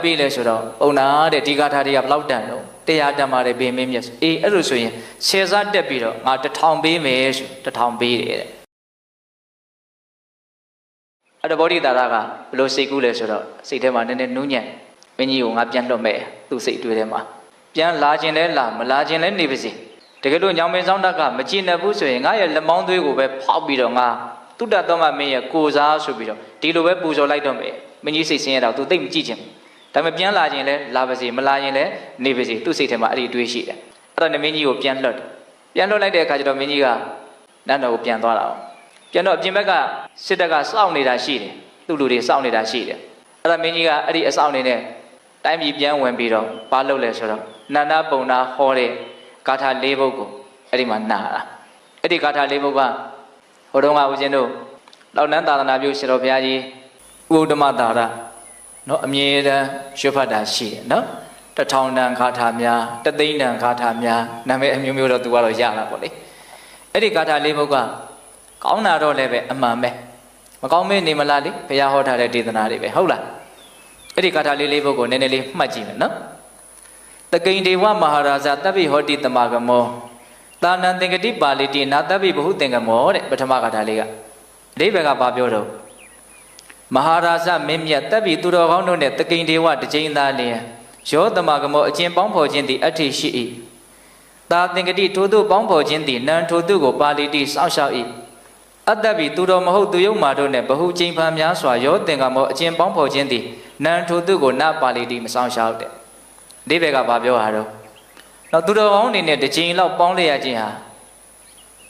ပြီလေဆိုတော့ပုံနာတဲ့ဒီဂါထာတွေကဘလောက်တန်တော့တရားတန်ပါတယ်ဘင်းမင်းမြတ်အေးအဲ့လိုဆိုရင်ဆယ်စားတက်ပြီးတော့ငါ1000ပေးမယ်ဆို1000ပေးတယ်တဲ့အဲ့တော့ဗောဓိတာရကဘလို့စိတ်ကူးလဲဆိုတော့စိတ်ထဲမှာနည်းနည်းနူးညံ့မင်းကြီးကိုငါပြန်လွတ်မယ်သူ့စိတ်တွေးထဲမှာပြန်လာခြင်းလဲလာမလာခြင်းလဲနေပါစေတကယ်လို့ညောင်မင်းဆောင်တက်ကမကြည်နပ်ဘူးဆိုရင်ငါရဲ့လက်မောင်းသွေးကိုပဲဖောက်ပြီးတော့ငါတုတ္တတော်မမင်းရဲ့ကိုစားဆိုပြီးတော့ဒီလိုပဲပူဇော်လိုက်တော့မယ်မင်းကြီးစိတ်ဆင်းရဲတော့သူသိမ့်မကြည့်ခြင်းဒါပေမဲ့ပြန်လာခြင်းလဲလာပါစေမလာခြင်းလဲနေပါစေသူ့စိတ်ထဲမှာအဲ့ဒီတွေးရှိတယ်အဲ့တော့မင်းကြီးကိုပြန်လွတ်လိုက်တဲ့အခါကျတော့မင်းကြီးကနတ်တော်ကိုပြန်သွားတာပြန်တော့အပြင်ဘက်ကစစ်တပ်ကစောင့်နေတာရှိတယ်သူ့လူတွေစောင့်နေတာရှိတယ်အဲ့ဒါမင်းကြီးကအဲ့ဒီအစောင့်နေနဲ့တိုင်းပြည်ပြန်ဝင်ပြီးတော့ဘာလုပ်လဲဆိုတော့နာနာပုံနာဟောတဲ့ဂါထာ၄ပုဒ်ကိုအဲ့ဒီမှာနာတာအဲ့ဒီဂါထာ၄ပုဒ်ကဟိုတုန်းကဦးဇင်းတို့လောက်နန်းသာသနာပြုရှင်တော်ဘုရားကြီးဥဒ္ဓမသာရနော်အမြဲတမ်းရွတ်ဖတ်တာရှိတယ်နော်1000တန်ဂါထာများ300တန်ဂါထာများနာမည်အမျိုးမျိုးတော့သူကတော့ရလာပေါ့လေအဲ့ဒီဂါထာ၄ပုဒ်ကကောင်းတာတော့လည်းပဲအမှန်ပဲမကောင်းမေးနေမလားလေဘုရားဟောထားတဲ့ဒေသနာတွေပဲဟုတ်လားအဲ့ဒီဂါထာ၄ပုဒ်ကိုနည်းနည်းလေးမှတ်ကြည့်မယ်နော်တကိန်ဒေဝမဟာရာဇတပ္ပိဟောတိတမဂမောသာနံသင်္ကတိပါဠိတိနာတပ္ပိဘဟုသင်္ကမောတဲ့ပထမဂါထာလေးကအဓိပ္ပာယ်ကဘာပြောတော့မဟာရာဇမင်းမြတ်တပ္ပိသူတော်ကောင်းတို့နဲ့တကိန်ဒေဝတစ်ကြိမ်သာလျင်ယောတမဂမောအကျင့်ပေါင်းဖော်ခြင်းသည်အဋ္ဌိရှိ၏သာသင်္ကတိထိုသို့ပေါင်းဖော်ခြင်းသည်နံထိုသို့ကိုပါဠိတိစောင့်ရှောက်၏အတ္တပိသူတော်မဟုတ်သူယုံမာတို့နဲ့ဘဟုကျိန်ဖန်များစွာယောသင်္ကမောအကျင့်ပေါင်းဖော်ခြင်းသည်နံထိုသို့ကိုနပါဠိတိမစောင့်ရှောက်တဲ့ဒီဘက်ကဘာပြောတာတော့နောက်သူတော်ကောင်းအနေနဲ့တစ်ချိန်လောက်ပေါင်းလိုက်ရခြင်းဟာ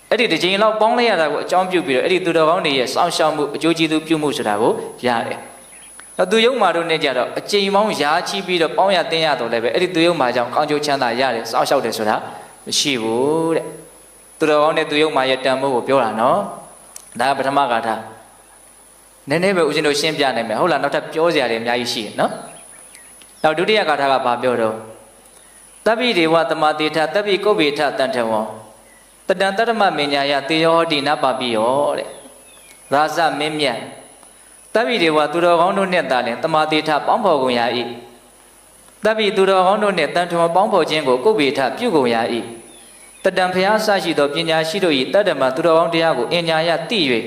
အဲ့ဒီတစ်ချိန်လောက်ပေါင်းလိုက်ရတာကိုအကြောင်းပြုပြီးတော့အဲ့ဒီသူတော်ကောင်းတွေရဲ့စောင့်ရှောက်မှုအကျိုးကျေးဇူးပြုမှုဆိုတာကိုရတယ်နောက်သူယုံမာတို့နဲ့ကြတော့အချိန်ပေါင်းရာချီပြီးတော့ပေါင်းရတင်းရတော့လည်းပဲအဲ့ဒီသူယုံမာကြောင့်ကောင်းကျိုးချမ်းသာရတယ်စောင့်ရှောက်တယ်ဆိုတာမရှိဘူးတဲ့သူတော်ကောင်းနဲ့သူယုံမာရဲ့တန်ဖိုးကိုပြောတာနော်ဒါပထမဂါထာနည်းနည်းပဲဦးဇင်းတို့ရှင်းပြနိုင်မယ်ဟုတ်လားနောက်ထပ်ပြောစရာတွေအများကြီးရှိတယ်နော်နောက်ဒုတိယဂါထာကဘာပြောတော့တပ္ပိဒေဝသမာတိထတပ္ပိကုဗ္ဗေထတန်ထဝံတတံတတ္တမမညာယတေယောဟောတိနပပိယောတဲ့ရာဇမင်းမြတ်တပ္ပိဒေဝသူတော်ကောင်းတို့နဲ့တာလင်သမာတိထပေါင်းဖော်ကုန်ရ၏တပ္ပိသူတော်ကောင်းတို့နဲ့တန်ထဝံပေါင်းဖော်ခြင်းကိုကုဗ္ဗေထပြုကုန်ရ၏တတံဖျားဆရှိသောပညာရှိတို့၏တတ္တမသူတော်ကောင်းတရားကိုအင်ညာယတိ၍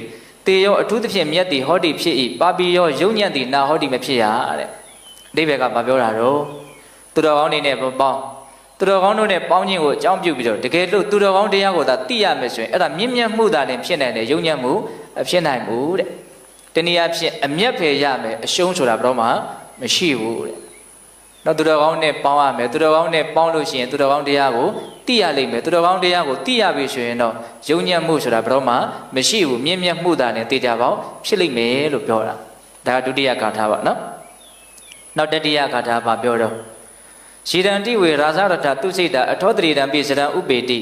တေယောအထူးသဖြင့်မြတ်သည်ဟောတိဖြစ်၏ပါပိယောယုံညံ့သည်နာဟောတိမဖြစ်ရတဲ့အဓိပ္ပာယ်ကဘာပြောတာတော့သူတော်ကောင်းတွေနဲ့ပေါင်းသူတော်ကောင်းတို့နဲ့ပေါင်းခြင်းကိုအကြောင်းပြုပြီးတော့တကယ်လို့သူတော်ကောင်းတရားကိုသာသိရမယ်ဆိုရင်အဲ့ဒါမြင့်မြတ်မှုသာလည်းဖြစ်နိုင်တယ်ယုံညံ့မှုဖြစ်နိုင်ဘူးတဲ့တနည်းအားဖြင့်အမျက်ဖယ်ရမယ်အရှုံးဆိုတာဘယ်တော့မှမရှိဘူးတဲ့နောက်သူတော်ကောင်းနဲ့ပေါင်းရမယ်သူတော်ကောင်းနဲ့ပေါင်းလို့ရှိရင်သူတော်ကောင်းတရားကိုသိရလိမ့်မယ်သူတော်ကောင်းတရားကိုသိရပြီဆိုရင်တော့ယုံညံ့မှုဆိုတာဘယ်တော့မှမရှိဘူးမြင့်မြတ်မှုသာလည်းသိကြပါဦးဖြစ်လိမ့်မယ်လို့ပြောတာဒါဒုတိယဂါထာပါနော်နောက်တတိယဂါထာပါပြောတော့ရှီရန်တိဝေရာဇရထသူစိတ်တာအထောတရိတံပိစရံဥပေတ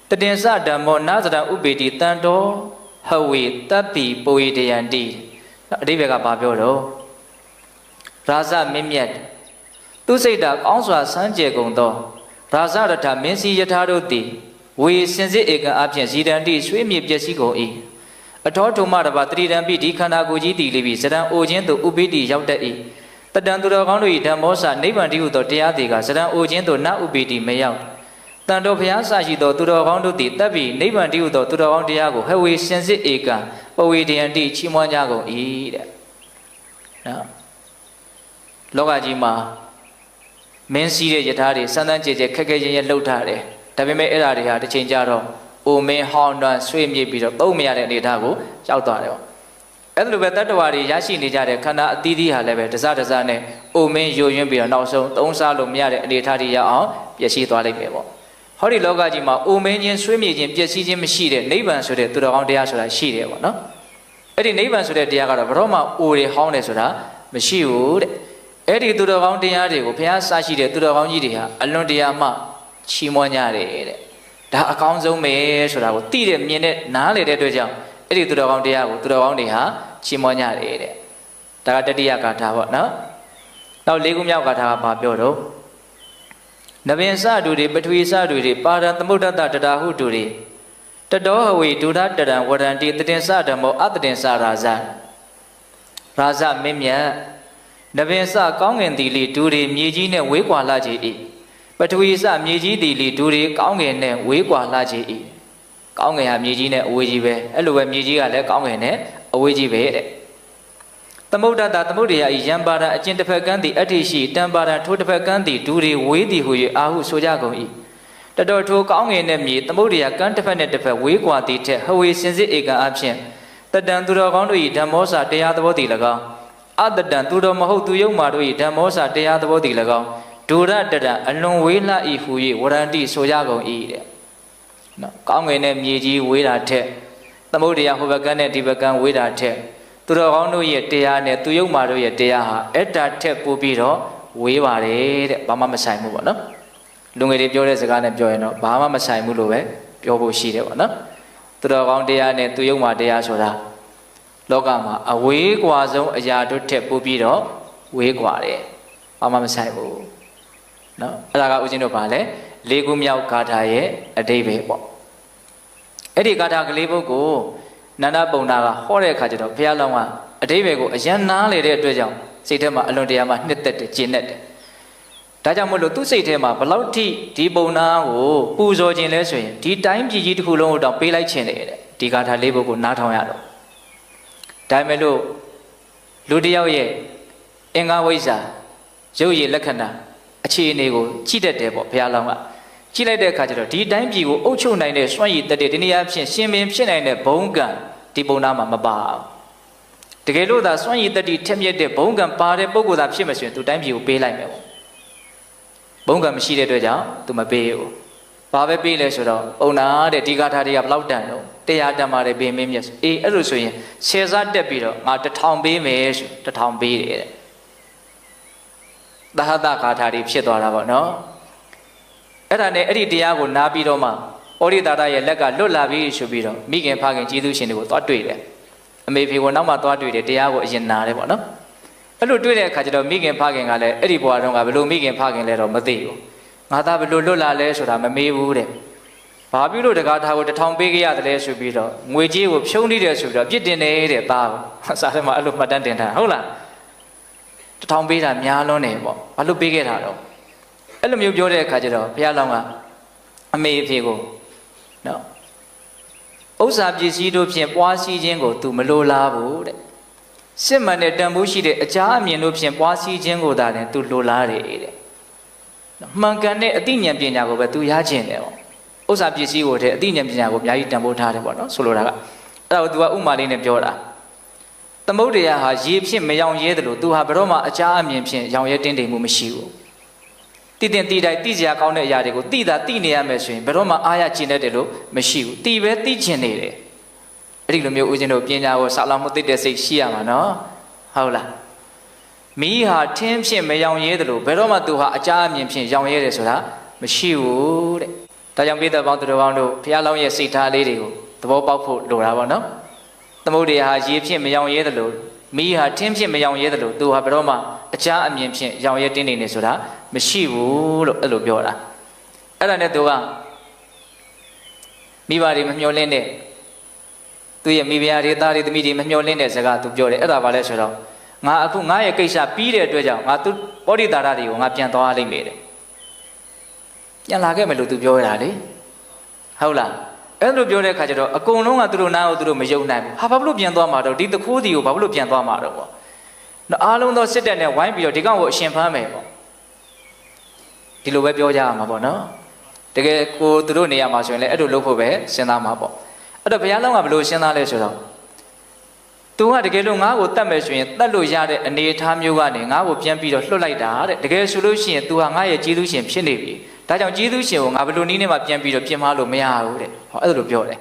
ိတတင်စဓမ္မောနာဇရံဥပေတိတန်တော်ဟဝေတပ္ပိပုဝေတယံတိအဓိပ္ပာယ်ကဘာပြောတော့ရာဇမင်းမြတ်သူစိတ်တာကောင်းစွာစမ်းကြယ်ကုန်သောရာဇရထမင်းစီယထာတို့သည်ဝေစင်စစ်ဧကံအဖြင့်ရှီရန်တိရွှေမြေပျက်စီးကုန်၏အထောထုမတပါတရိတံပိဒီခန္ဓာကိုယ်ကြီးတည်လိပြီစရံအိုခြင်းသို့ဥပိတိရောက်တတ်၏တတံသူတော်ကောင်းတို့၏ဓမ္မောစနိဗ္ဗာန်တည်းဟုသောတရားတွေကစရံအိုခြင်းသို့နဥပိတိမရောက်တန်တော်ဘုရားဆရှိသောသူတော်ကောင်းတို့သည်တပ်ပြီးနိဗ္ဗာန်တည်းဟုသောသူတော်ကောင်းတရားကိုဟဝေစင်စစ်ဧကံပဝေတယံတိချီးမွမ်းကြကုန်၏တဲ့နော်လောကကြီးမှာမင်းစည်းတဲ့ယထာတွေစမ်းစမ်းကြဲကြဲခက်ခဲရဲရဲလှုပ်ထားတယ်ဒါပေမဲ့အဲ့ဓာတွေဟာတစ်ချိန်ကြတော့အိုမင်းဟောင်းတွန်းဆွေးမြေ့ပြီးတော့သုံးမရတဲ့အနေအထားကိုရောက်သွားတယ်အဲ့လိုပဲတတ္တဝါတွေရရှိနေကြတဲ့ခန္ဓာအသီးသီးဟာလည်းပဲတစတစနဲ့အိုမင်းယိုယွင်းပြီးတော့နောက်ဆုံးသုံးစားလို့မရတဲ့အနေအထားတွေရအောင်ပျက်စီးသွားလိမ့်မယ်ပေါ့ဟောဒီလောကကြီးမှာအိုမင်းချင်းဆွေးမြေ့ခြင်းပျက်စီးခြင်းမရှိတဲ့နိဗ္ဗာန်ဆိုတဲ့သူတော်ကောင်းတရားဆိုတာရှိတယ်ပေါ့နော်အဲ့ဒီနိဗ္ဗာန်ဆိုတဲ့တရားကတော့ဘယ်တော့မှအိုတွေဟောင်းတယ်ဆိုတာမရှိဘူးတဲ့အဲ့ဒီသူတော်ကောင်းတရားတွေကိုဘုရားဆရှိတဲ့သူတော်ကောင်းကြီးတွေဟာအလွန်တရာမှချီးမွမ်းကြတယ်တဲ့ဒါအကောင်းဆုံးပဲဆိုတာကိုသိတဲ့မြင်တဲ့နားလေတဲ့အတွက်ကြောင့်အဲ့ဒီသူတော်ကောင်းတရားကိုသူတော်ကောင်းတွေဟာချီးမွမ်းကြတယ်တဲ့ဒါကတတိယဂါထာပေါ့နော်နောက်၄ခုမြောက်ဂါထာကဘာပြောတော့နဗင်စတူတွေပထဝီစတူတွေပါရံသမုဒ္ဒတတတာဟုတူတွေတတောဟဝေဒုဒတရံဝရံတိတတင်စဓမ္မောအတတင်စရာဇမင်းမြတ် နဗင်စကောင်းငင်တီလီဒူရီမြေကြီးနဲ့ဝေးကွာလာကြ၏ပထဝီစမြေကြီးတီလီဒူရီကောင်းငင်နဲ့ဝေးကွာလာကြ၏ကောင်းငင်ဟာမြေကြီးနဲ့အဝေးကြီးပဲအဲ့လိုပဲမြေကြီးကလည်းကောင်းငင်နဲ့အဝေးကြီးပဲတဲ့သမုဒ္ဒတာသမုဒ္ဒရာဤယံပါဒအကျင့်တစ်ဖက်ကန်းသည်အဋ္ဌိရှိတံပါဒထိုတစ်ဖက်ကန်းသည်ဒူရီဝေးသည်ဟု၍အာဟုဆိုကြကုန်၏တတော်ထိုကောင်းငင်နဲ့မြေသမုဒ္ဒရာကန်းတစ်ဖက်နဲ့တစ်ဖက်ဝေးကွာသည်ထက်ဟဝေစင်စစ်ဧကံအဖြစ်တတံသူတော်ကောင်းတို့၏ဓမ္မောစာတရားသဘောသည်၎င်းအတတံသူတော်မဟုတ်သူယုံမာတို့၏ဓမ္မောစာတရားသဘောသည်၎င်းဒုရတတံအလွန်ဝေးလှ၏ဟု၍ဝရန္တိဆိုကြကုန်၏တဲ့နော်ကောင်းငင်နဲ့မြေကြီးဝေးတာထက်သမုဒ္ဒရာဟိုဘက်ကန်းနဲ့ဒီဘက်ကန်းဝေးတာထက်သူတော်ကောင်းတို့ရဲ့တရားနဲ့သူယုံမာတို့ရဲ့တရားဟာအဲ့တာထက်ပိုပြီးတော့ဝေးပါတယ်တဲ့ဘာမှမဆိုင်ဘူးပေါ့နော်လူငယ်တွေပြောတဲ့စကားနဲ့ပြောရင်တော့ဘာမှမဆိုင်ဘူးလို့ပဲပြောဖို့ရှိတယ်ပေါ့နော်သူတော်ကောင်းတရားနဲ့သူယုံမာတရားဆိုတာလောကမှာအဝေးကွာဆုံးအရာတို့ထက်ပိုပြီးတော့ဝေးကွာတယ်ဘာမှမဆိုင်ဘူးနော်အဲ့ဒါကဦးဇင်းတို့ပါလဲလေးခုမြောက်ဂါထာရဲ့အဓိပ္ပာယ်ပေါ့အဲ့ဒီဂါထာကလေးပုဒ်ကိုနန္ဒပုံနာကဟောတဲ့အခါကျတော့ဘုရားလောင်းကအဓိပ္ပာယ်ကိုအယံနားလေတဲ့အတွက်ကြောင့်စိတ်ထဲမှာအလွန်တရာမှနှစ်သက်တယ်ကျဉ်တ်တယ်ဒါကြောင့်မို့လို့သူ့စိတ်ထဲမှာဘလောက်ထိဒီပုံနာကိုပူဇော်ခြင်းလဲဆိုရင်ဒီတိုင်းပြည်ကြီးတစ်ခုလုံးကိုတော့ပေးလိုက်ခြင်းတယ်တဲ့ဒီဂါထာလေးပုဒ်ကိုနားထောင်ရတော့ဒါပေမဲ့လို့လူတယောက်ရဲ့အင်္ဂါဝိဇ္ဇာရုပ်ရည်လက္ခဏာအခြေအနေကိုကြည့်တတ်တယ်ပေါ့ဘုရားလောင်းကကြည့်လိုက်တဲ့အခါကျတော့ဒီတိုင်းပြည်ကိုအုပ်ချုပ်နိုင်တဲ့စွန့်ရည်တတ်တဲ့ဒီနေရာဖြင့်ရှင်ပင်ဖြစ်နိုင်တဲ့ဘုံကံဒီပုံနာမှာမပါဘူးတကယ်လို့သာစွန့်ရည်တတ်ထက်မြက်တဲ့ဘုံကံပါတဲ့ပုဂ္ဂိုလ်သာဖြစ်မှဆိုရင်သူတိုင်းပြည်ကိုပေးလိုက်မယ်ပေါ့ဘုံကံမရှိတဲ့အတွက်ကြောင့်သူမပေးဘူးဘာပဲပေးလဲဆိုတော့ပုံနာတဲ့ဒီဂါထာတွေကဘလောက်တန်တော့တရားတန်ပါတယ်ပေးမင်းမြတ်အေးအဲ့လိုဆိုရင်ဆယ်စားတက်ပြီးတော့ငါ1000ပေးမယ်ဆို1000ပေးတယ်တဲ့သဟတဂါထာတွေဖြစ်သွားတာပေါ့နော်အဲ့ဒါနဲ့အဲ့ဒီတရားကိုနားပြီးတော့မှဩရိတာရရဲ့လက်ကလွတ်လာပြီဆိုပြီးတော့မိခင်ဖခင်ကျေးဇူးရှင်တွေကိုသွားတွေ့တယ်အမေဖေကိုနောက်မှသွားတွေ့တယ်တရားကိုအရင်နာတယ်ပေါ့နော်အဲ့လိုတွေ့တဲ့အခါကျတော့မိခင်ဖခင်ကလည်းအဲ့ဒီဘဝတုန်းကဘယ်လိုမိခင်ဖခင်လဲတော့မသိဘူးငါသားဘယ်လိုလွတ်လာလဲဆိုတာမမေးဘူးတဲ့ဘာဖြစ်လို့တကားထားကို1000ပေးခဲ့ရတယ်လဲဆိုပြီးတော့ငွေကြီးကိုဖြုံးနေတယ်ဆိုပြီးတော့ပြစ်တင်နေတဲ့သားကိုစာထဲမှာအဲ့လိုမှတ်တမ်းတင်ထားဟုတ်လား1000ပေးတာများလွန်းနေပေါ့ဘာလို့ပေးခဲ့တာတော့အဲ့လိုမျိုးပြောတဲ့အခါကျတော့ဘုရားလောင်းကအမေအဖေကိုနော်ဥစ္စာပစ္စည်းတို့ဖြင့်ပွားစည်းခြင်းကို तू မလိုလားဘူးတဲ့စစ်မှန်တဲ့တန်ဖိုးရှိတဲ့အကြအမြင်တို့ဖြင့်ပွားစည်းခြင်းကိုသာလည်း तू လိုလားတယ်တဲ့မှန်ကန်တဲ့အသိဉာဏ်ပညာကိုပဲ तू ရခြင်းတယ်ပေါ့ဥစ္စာပစ္စည်းကိုတည်းအသိဉာဏ်ပညာကိုအများကြီးတန်ဖိုးထားတယ်ပေါ့နော်ဆိုလိုတာကအဲ့ဒါကို तू ကဥမာလေးနဲ့ပြောတာသမုဒ္ဒရာဟာရေဖြင့်မယောင်ရဲတယ်လို့ तू ဟာဘယ်တော့မှအကြအမြင်ဖြင့်ရောင်ရဲတင်းတိမ်မှုမရှိဘူးတည်တင်တည်တိုင်းတည်စရာကောင်းတဲ့အရာတွေကိုတည်တာတည်နေရမယ်ဆိုရင်ဘယ်တော့မှအားရကျင်တတ်တယ်လို့မရှိဘူးတည်ပဲတည်ကျင်နေတယ်အဲ့ဒီလိုမျိုးဦးဇင်းတို့ပညာကိုစာလောင်မှုသိတဲ့စိတ်ရှိရမှာနော်ဟုတ်လားမီးဟာထင်းဖြင့်မယောင်ရဲတယ်လို့ဘယ်တော့မှသူဟာအကြအမြင်ဖြင့်ရောင်ရဲတယ်ဆိုတာမရှိဘူးတဲ့ဒါကြောင့်ပိဿပေါင်းသူတော်ကောင်းတို့ဘုရားလောင်းရဲ့စိတ်ထားလေးတွေကိုသဘောပေါက်ဖို့လိုတာပေါ့နော်သမုဒ္ဒရာဟာရေဖြင့်မယောင်ရဲတယ်လို့မီးဟာထင်းဖြင့်မယောင်ရဲတယ်လို့သူဟာဘယ်တော့မှအကြအမြင်ဖြင့်ရောင်ရဲတင်းနေနေဆိုတာမရှိဘူးလို့အဲ့လိုပြောတာအဲ့ဒါနဲ့သူကမိဘတွေမမျှော်လင့်တဲ့သူရဲ့မိဖုရားတွေသားတွေသမီးတွေမမျှော်လင့်တဲ့စကားသူပြောတယ်အဲ့ဒါဘာလဲဆိုတော့ငါအခုငါရဲ့ကိစ္စပြီးတဲ့အတွက်ကြောင့်ငါသူပောဓိတာရတွေကိုငါပြန်သွားလိမ့်မယ်တဲ့ပြန်လာခဲ့မယ်လို့သူပြောရတာလေဟုတ်လားအဲ့လိုပြောတဲ့အခါကျတော့အကုန်လုံးကသူတို့နားကိုသူတို့မယုံနိုင်ဘူးဟာဘာလို့ပြန်သွားမှာတော့ဒီတခိုးတီကိုဘာလို့ပြန်သွားမှာတော့ပေါ့နော်အားလုံးသောစစ်တပ်နဲ့ဝိုင်းပြီးတော့ဒီကောင်ကိုအရှင်ဖမ်းမယ်ပေါ့ဒီလိုပဲပြောကြရမှာပေါ့နော်တကယ်ကိုသူတို့နေရာမှာဆိုရင်လည်းအဲ့လိုလုပ်ဖို့ပဲစဉ်းစားမှာပေါ့အဲ့တော့ဘုရားလောင်းကဘယ်လိုစဉ်းစားလဲဆိုတော့သူကတကယ်လို့ငါ့ကိုတတ်မယ်ဆိုရင်တတ်လို့ရတဲ့အနေအထားမျိုးကနေငါ့ကိုပြန်ပြီးတော့လွှတ်လိုက်တာတဲ့တကယ်ဆိုလို့ရှိရင် तू ဟာငါ့ရဲ့ကျေးဇူးရှင်ဖြစ်နေပြီဒါကြောင့်ကျေးဇူးရှင်ကိုငါဘယ်လိုနည်းနဲ့မှပြန်ပြီးတော့ပြင်မလို့မရဘူးတဲ့ဟောအဲ့လိုပြောတယ်